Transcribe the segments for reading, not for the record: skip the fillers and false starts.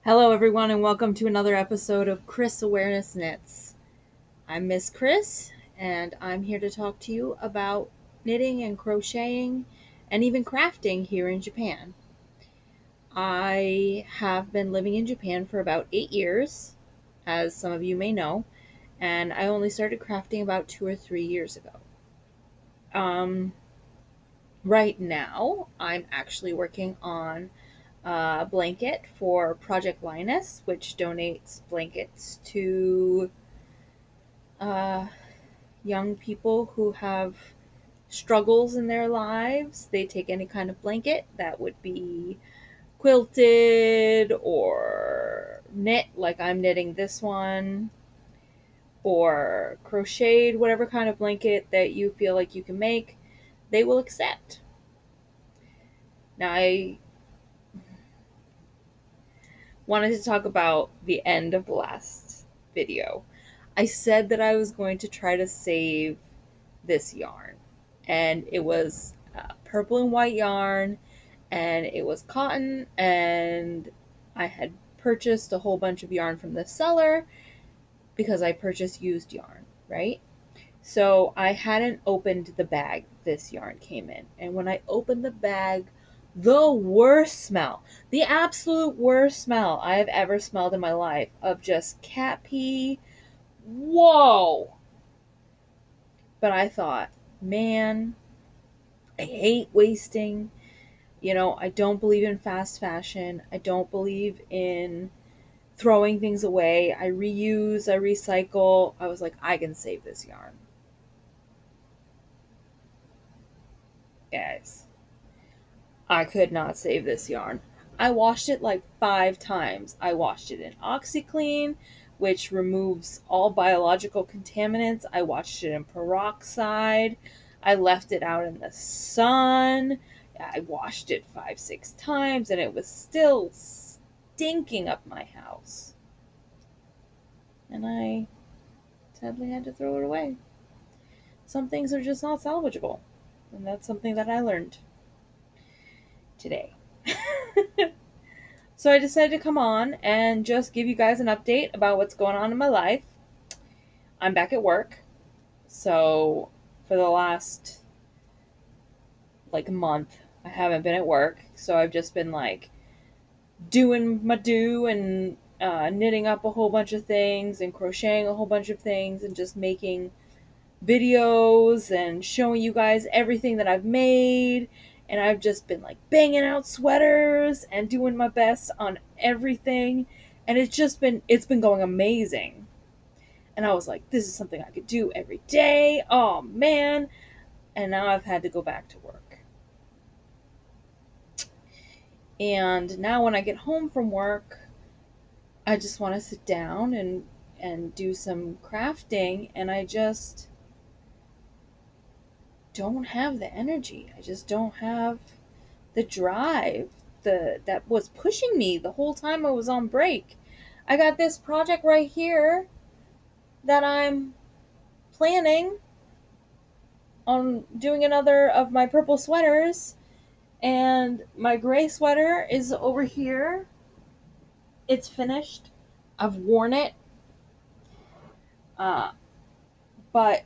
Hello, everyone, and welcome to another episode of Chris Awareness Knits. I'm Miss Chris, and I'm here to talk to you about knitting and crocheting and even crafting here in Japan. I have been living in Japan for about 8 years, as some of you may know, and I only started crafting about 2 or 3 years ago. Um, right now, I'm actually working on blanket for Project Linus, which donates blankets to uh, young people who have struggles in their lives. They take any kind of blanket that would be quilted or knit, like I'm knitting this one, or crocheted, whatever kind of blanket that you feel like you can make, they will accept. Now, I wanted to talk about the end of the last video. I said that I was going to try to save this yarn, and it was purple and white yarn, and it was cotton, and I had purchased a whole bunch of yarn from the seller because I purchased used yarn, right? So I hadn't opened the bag this yarn came in, and when I opened the bag, the worst smell, the absolute worst smell I have ever smelled in my life of just cat pee. Whoa! But I thought, man, I hate wasting. I don't believe in fast fashion. I don't believe in throwing things away. I reuse, I recycle. I was like, I can save this yarn. Guys, I could not save this yarn. I washed it like 5 times. I washed it in OxyClean, which removes all biological contaminants. I washed it in peroxide. I left it out in the sun. I washed it 5, 6 times, and it was still stinking up my house. And I sadly had to throw it away. Some things are just not salvageable. And that's something that I learned today. So I decided to come on and just give you guys an update about what's going on in my life. I'm back at work. So for the last month, I haven't been at work. So I've just been doing my do and knitting up a whole bunch of things and crocheting a whole bunch of things and just making videos and showing you guys everything that I've made. And I've just been banging out sweaters and doing my best on everything, and it's been going amazing. And I was like, this is something I could do every day. Oh man. And now I've had to go back to work. And now when I get home from work, I just want to sit down and do some crafting, and I just don't have the energy. I just don't have the drive that was pushing me the whole time I was on break. I got this project right here that I'm planning on doing another of my purple sweaters, and my gray sweater is over here. It's finished. I've worn it. Uh, but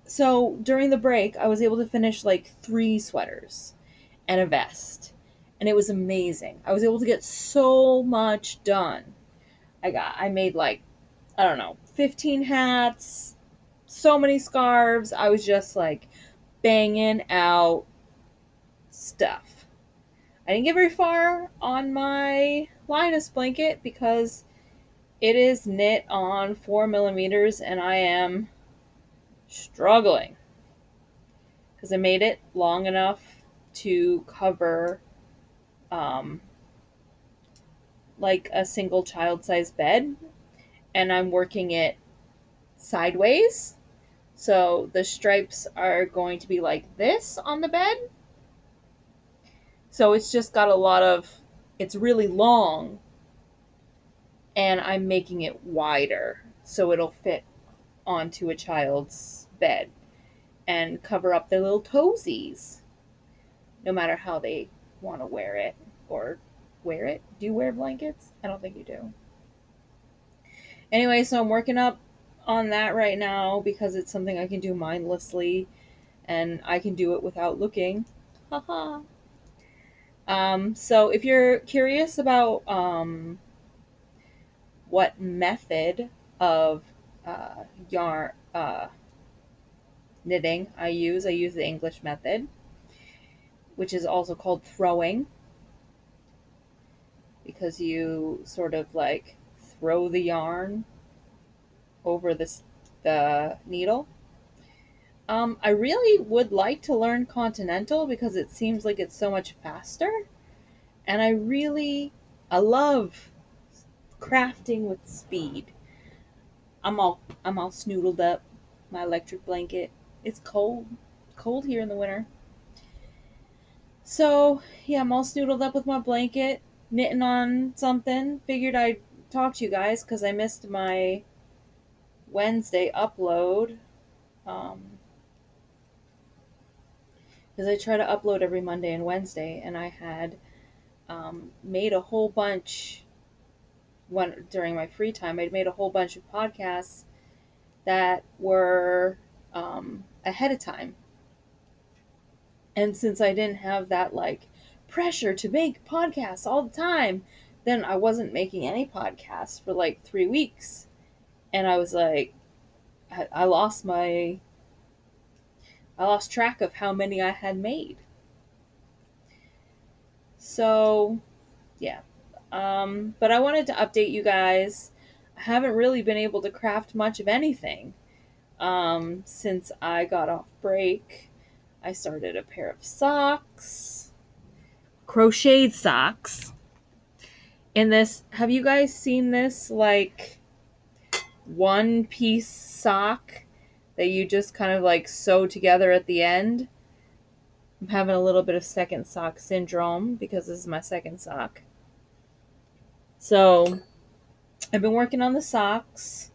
so during the break, I was able to finish 3 sweaters and a vest, and it was amazing. I was able to get so much done. I made I don't know, 15 hats, so many scarves. I was just banging out stuff. I didn't get very far on my Linus blanket because it is knit on 4 millimeters, and I am struggling because I made it long enough to cover um, a single child size bed, and I'm working it sideways. So the stripes are going to be like this on the bed. So it's just got it's really long, and I'm making it wider so it'll fit onto a child's bed and cover up their little toesies, no matter how they want to wear it or wear it. Do you wear blankets? I don't think you do. Anyway, so I'm working up on that right now because it's something I can do mindlessly and I can do it without looking. Haha. So if you're curious about what method of yarn knitting I use the English method, which is also called throwing, because you sort of like throw the yarn over the needle. I really would like to learn continental because it seems like it's so much faster, and I love crafting with speed. I'm all snoodled up. My electric blanket. It's cold here in the winter. So yeah, I'm all snoodled up with my blanket, knitting on something. Figured I'd talk to you guys because I missed my Wednesday upload. Because I try to upload every Monday and Wednesday, and I had made a whole bunch during my free time. I'd made a whole bunch of podcasts that were ahead of time. And since I didn't have that like pressure to make podcasts all the time, then I wasn't making any podcasts for like 3 weeks. And I was like, I lost track of how many I had made. So, yeah. But I wanted to update you guys. I haven't really been able to craft much of anything since I got off break. I started a pair of socks, crocheted socks. Have you guys seen this like one piece sock that you just kind of like sew together at the end? I'm having a little bit of second sock syndrome because this is my second sock. So I've been working on the socks,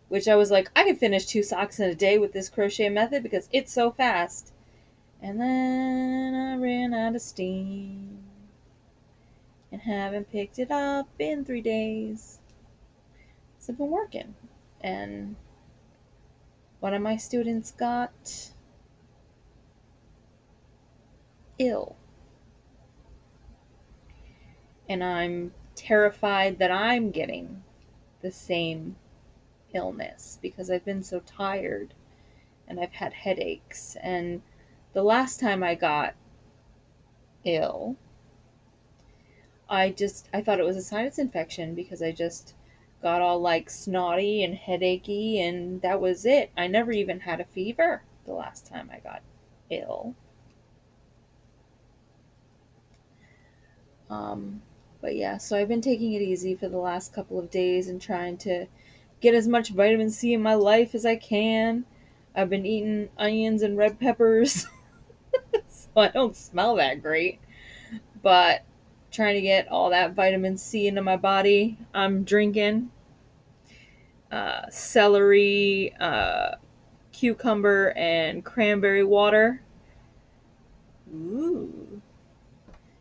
which I was like, I can finish 2 socks in a day with this crochet method because it's so fast. And then I ran out of steam and haven't picked it up in 3 days. So I've been working. And one of my students got ill. And I'm terrified that I'm getting the same illness because I've been so tired and I've had headaches. And the last time I got ill, I thought it was a sinus infection because I just got all like snotty and headachy, and that was it. I never even had a fever the last time I got ill. But yeah, so I've been taking it easy for the last couple of days and trying to get as much vitamin C in my life as I can. I've been eating onions and red peppers, so I don't smell that great. But trying to get all that vitamin C into my body. I'm drinking celery, cucumber, and cranberry water. Ooh.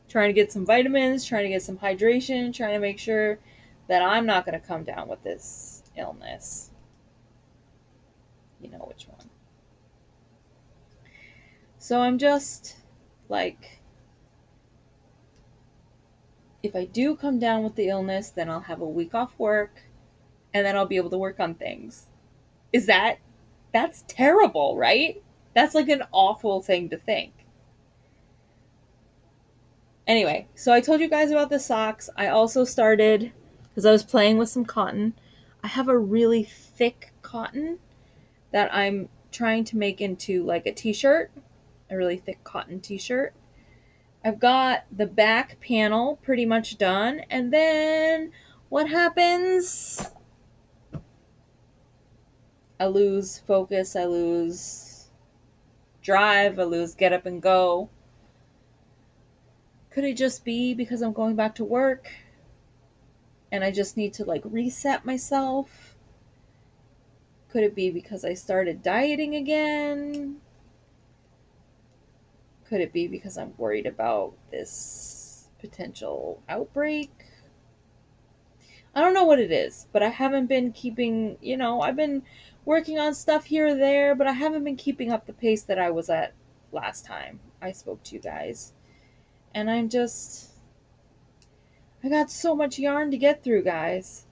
Trying to get some vitamins, trying to get some hydration, trying to make sure that I'm not going to come down with this illness. You know which one. So I'm just like, if I do come down with the illness, then I'll have a week off work and then I'll be able to work on things. That's terrible, right? That's like an awful thing to think. Anyway, so I told you guys about the socks. I also started, because I was playing with some cotton, I have a really thick cotton that I'm trying to make into like a t-shirt, a really thick cotton t-shirt. I've got the back panel pretty much done, and then what happens? I lose focus, I lose drive, I lose get up and go. Could it just be because I'm going back to work and I just need to like reset myself? Could it be because I started dieting again? Could it be because I'm worried about this potential outbreak? I don't know what it is, but I haven't been keeping, you know, I've been working on stuff here or there, but I haven't been keeping up the pace that I was at last time I spoke to you guys. And I got so much yarn to get through, guys.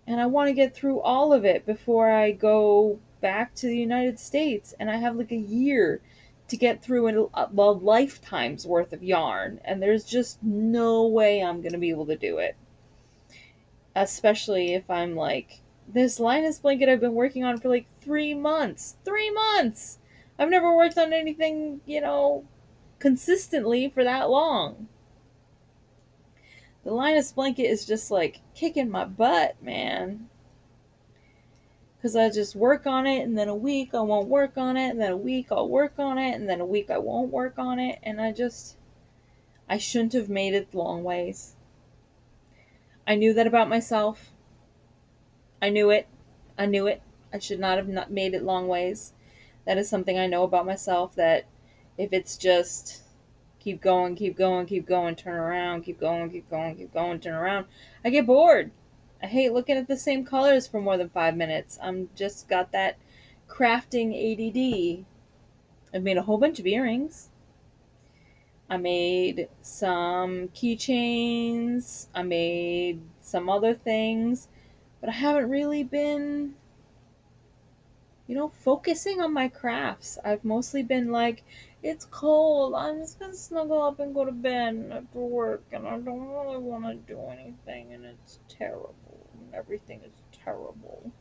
And I want to get through all of it before I go back to the United States. And I have like a year to get through a lifetime's worth of yarn. And there's just no way I'm going to be able to do it. Especially if I'm like, this Linus blanket I've been working on for like 3 months. 3 months! I've never worked on anything, you know, consistently for that long. The Linus blanket is just like kicking my butt, man. Because I just work on it, and then a week I won't work on it, and then a week I'll work on it, and then a week I won't work on it, and I shouldn't have made it long ways. I knew that about myself. I knew it. I knew it. I should not have not made it long ways. That is something I know about myself, that if it's just keep going, keep going, keep going, turn around, keep going, keep going, keep going, turn around, I get bored. I hate looking at the same colors for more than 5 minutes. I'm just got that crafting ADD. I've made a whole bunch of earrings. I made some keychains. I made some other things. But I haven't really been, you know, focusing on my crafts. I've mostly been like, it's cold, I'm just gonna snuggle up and go to bed after work, and I don't really want to do anything, and it's terrible. And everything is terrible.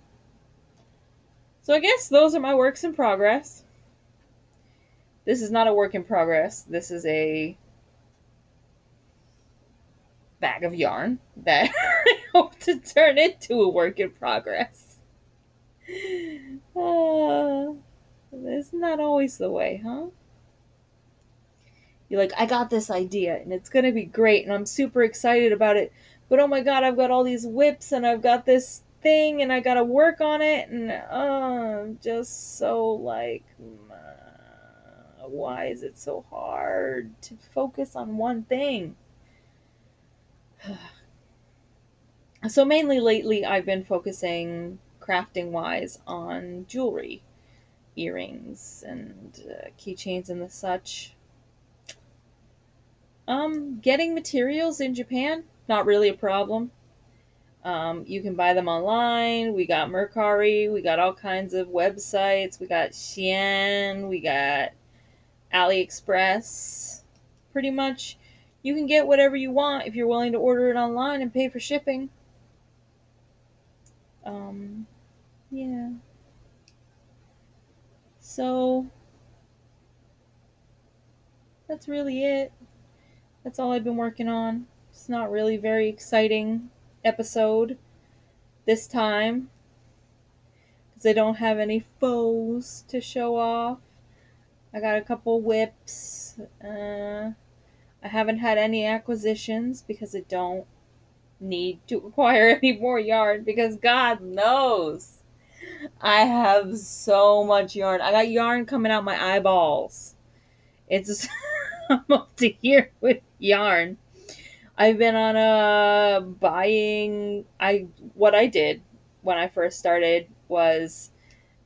So I guess those are my works in progress. This is not a work in progress. This is a bag of yarn that I hope to turn into a work in progress. It's not always the way, huh? You're like, I got this idea and it's gonna be great and I'm super excited about it, but oh my god, I've got all these whips and I've got this thing and I gotta work on it, and I'm just so like, why is it so hard to focus on one thing? So mainly lately I've been focusing crafting wise on jewelry, earrings and keychains and the such. Getting materials in Japan, not really a problem. You can buy them online. We got Mercari. We got all kinds of websites. We got Shein. We got AliExpress. Pretty much, you can get whatever you want if you're willing to order it online and pay for shipping. Yeah. So, that's really it. That's all I've been working on. It's not really very exciting episode this time, because I don't have any foes to show off. I got a couple whips. I haven't had any acquisitions because I don't need to acquire any more yarn, because God knows I have so much yarn. I got yarn coming out my eyeballs. It's I'm up to here with yarn. I've been on a buying. What I did when I first started was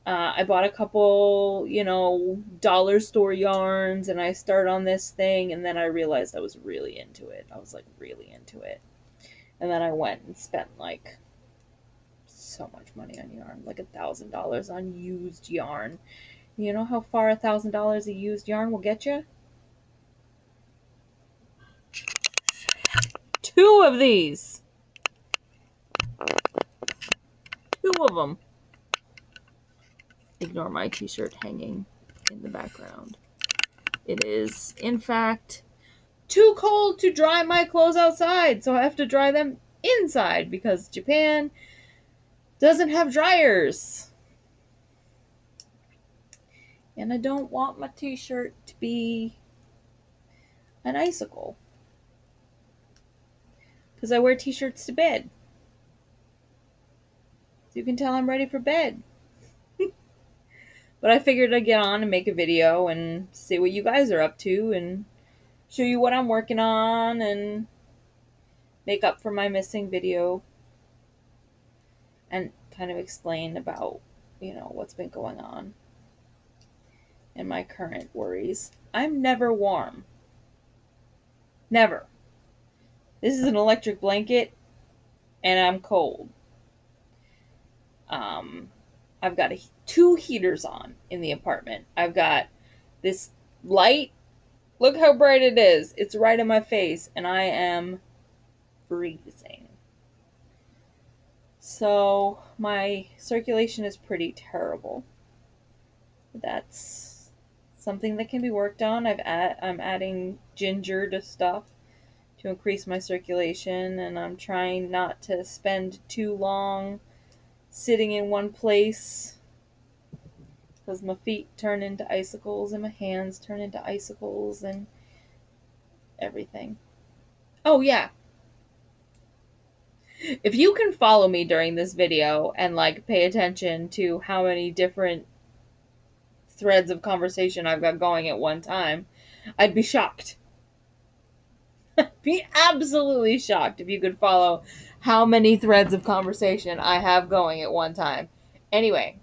I bought a couple, you know, dollar store yarns, and I started on this thing, and then I realized I was really into it. I was like really into it, and then I went and spent like so much money on yarn, like $1,000 on used yarn. You know how far $1,000 of used yarn will get you? Two of these. Two of them. Ignore my t-shirt hanging in the background. It is, in fact, too cold to dry my clothes outside, so I have to dry them inside because Japan doesn't have dryers. And I don't want my t-shirt to be an icicle, because I wear t-shirts to bed. So you can tell I'm ready for bed. But I figured I'd get on and make a video and see what you guys are up to and show you what I'm working on and make up for my missing video. and kind of explain about, what's been going on and my current worries. I'm never warm. Never. This is an electric blanket and I'm cold. I've got 2 heaters on in the apartment. I've got this light. Look how bright it is. It's right in my face and I am freezing. So my circulation is pretty terrible. That's something that can be worked on. I'm adding ginger to stuff to increase my circulation, and I'm trying not to spend too long sitting in one place because my feet turn into icicles and my hands turn into icicles and everything. Oh yeah. If you can follow me during this video and pay attention to how many different threads of conversation I've got going at one time, I'd be shocked. Be absolutely shocked if you could follow how many threads of conversation I have going at one time. Anyway,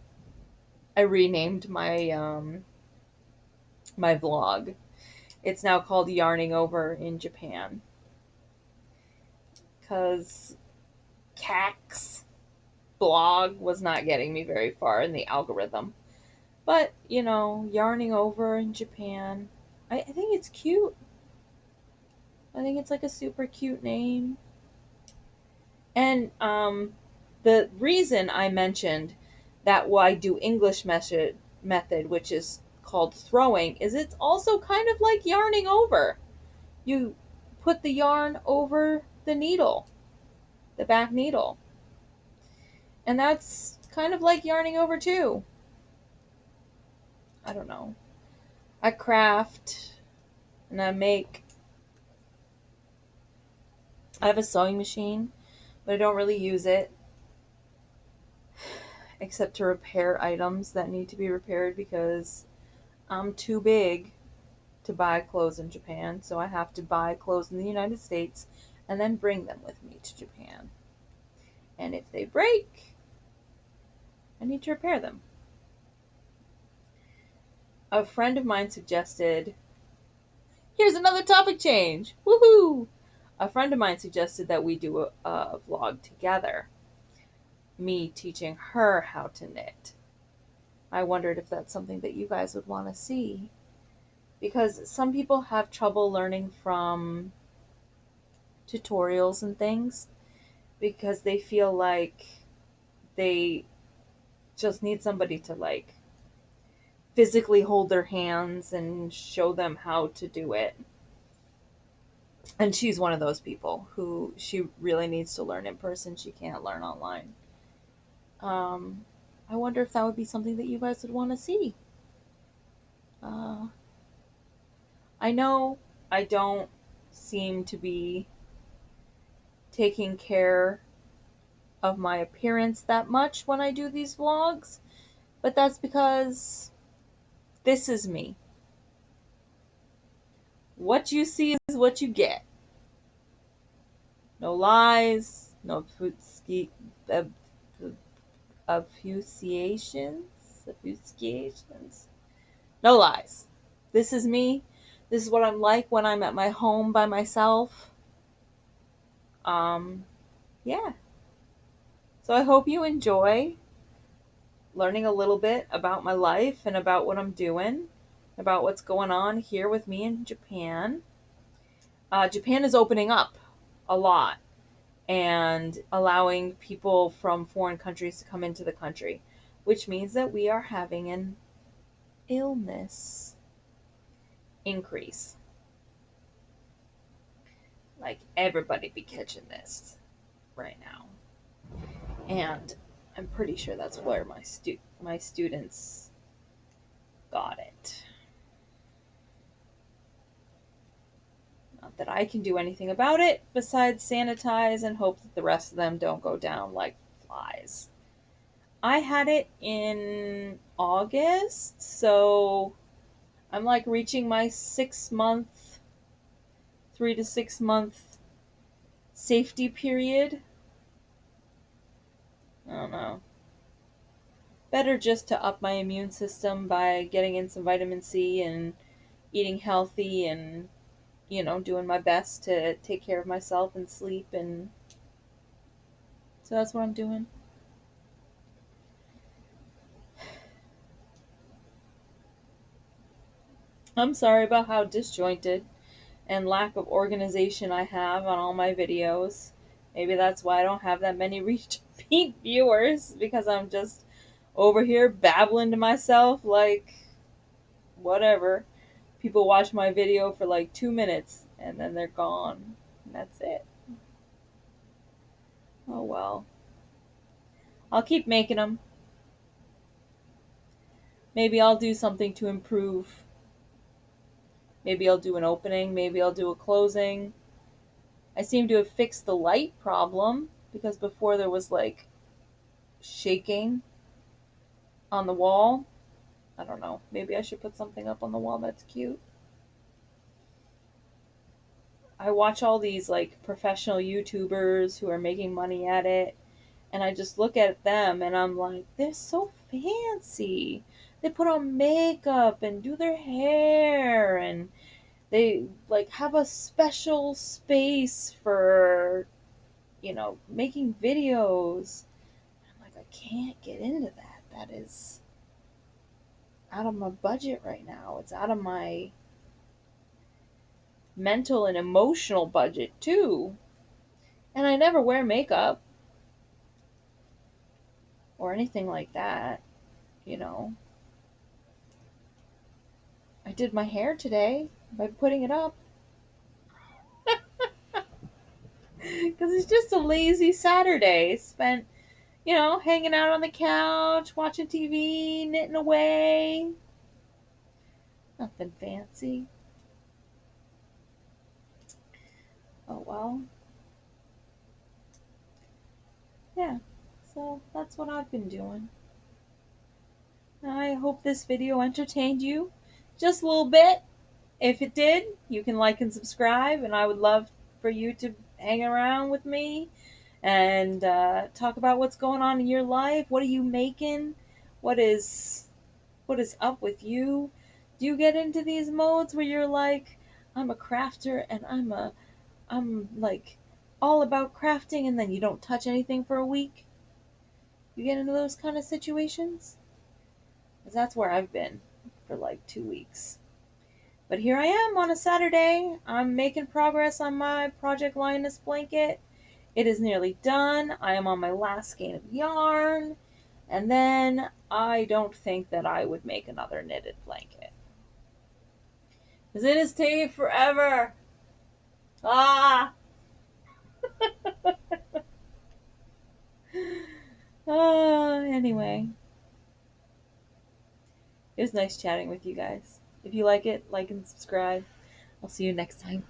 I renamed my my vlog. It's now called Yarning Over in Japan. Because Cax blog was not getting me very far in the algorithm. But, Yarning Over in Japan, I think it's cute. I think it's a super cute name. And the reason I mentioned that I do English method, which is called throwing, is it's also kind of like yarning over. You put the yarn over the needle, the back needle. And that's kind of like yarning over too. I don't know. I craft and I have a sewing machine, but I don't really use it except to repair items that need to be repaired because I'm too big to buy clothes in Japan, so I have to buy clothes in the United States and then bring them with me to Japan. And if they break, I need to repair them. A friend of mine suggested, here's another topic change, woohoo! A friend of mine suggested that we do a vlog together, me teaching her how to knit. I wondered if that's something that you guys would want to see, because some people have trouble learning from tutorials and things because they feel like they just need somebody to physically hold their hands and show them how to do it. And she's one of those people who she really needs to learn in person. She can't learn online. I wonder if that would be something that you guys would want to see. I know I don't seem to be taking care of my appearance that much when I do these vlogs, but that's because this is me. What you see is what you get. No lies, no obfuscations. No lies. This is me. This is what I'm like when I'm at my home by myself. Yeah. So I hope you enjoy learning a little bit about my life and about what I'm doing, about what's going on here with me in Japan. Japan is opening up a lot and allowing people from foreign countries to come into the country, which means that we are having an illness increase. Everybody be catching this right now. And I'm pretty sure that's where my students got it. Not that I can do anything about it besides sanitize and hope that the rest of them don't go down like flies. I had it in August, so I'm reaching my 3 to 6 month safety period. don't know. Better just to up my immune system by getting in some vitamin C and eating healthy and, doing my best to take care of myself and sleep. And so that's what I'm doing. I'm sorry about how disjointed and lack of organization I have on all my videos. Maybe that's why I don't have that many repeat viewers, because I'm just over here babbling to myself like whatever. People watch my video for like 2 minutes and then they're gone. And that's it. Oh well. I'll keep making them. Maybe I'll do something to improve. Maybe I'll do an opening. Maybe I'll do a closing. I seem to have fixed the light problem because before there was like shaking on the wall. I don't know. Maybe I should put something up on the wall that's cute. I watch all these like professional YouTubers who are making money at it, and I just look at them and I'm like, they're so fancy. They put on makeup and do their hair, and they like have a special space for, making videos. I'm like, I can't get into that. That is out of my budget right now. It's out of my mental and emotional budget too. And I never wear makeup or anything like that, you know. I did my hair today by putting it up. Because it's just a lazy Saturday spent, hanging out on the couch, watching TV, knitting away. Nothing fancy. Oh well. Yeah, so that's what I've been doing. I hope this video entertained you just a little bit. If it did, you can like and subscribe, and I would love for you to hang around with me and talk about what's going on in your life. What are you making? What is up with you? Do you get into these modes where you're like, I'm a crafter and I'm like all about crafting, and then you don't touch anything for a week? You get into those kind of situations? 'Cause that's where I've been for like 2 weeks. But here I am on a Saturday. I'm making progress on my Project Lioness blanket. It is nearly done. I am on my last skein of yarn. And then I don't think that I would make another knitted blanket. Because it is taking forever. Ah! Anyway. It was nice chatting with you guys. If you like it, like and subscribe. I'll see you next time.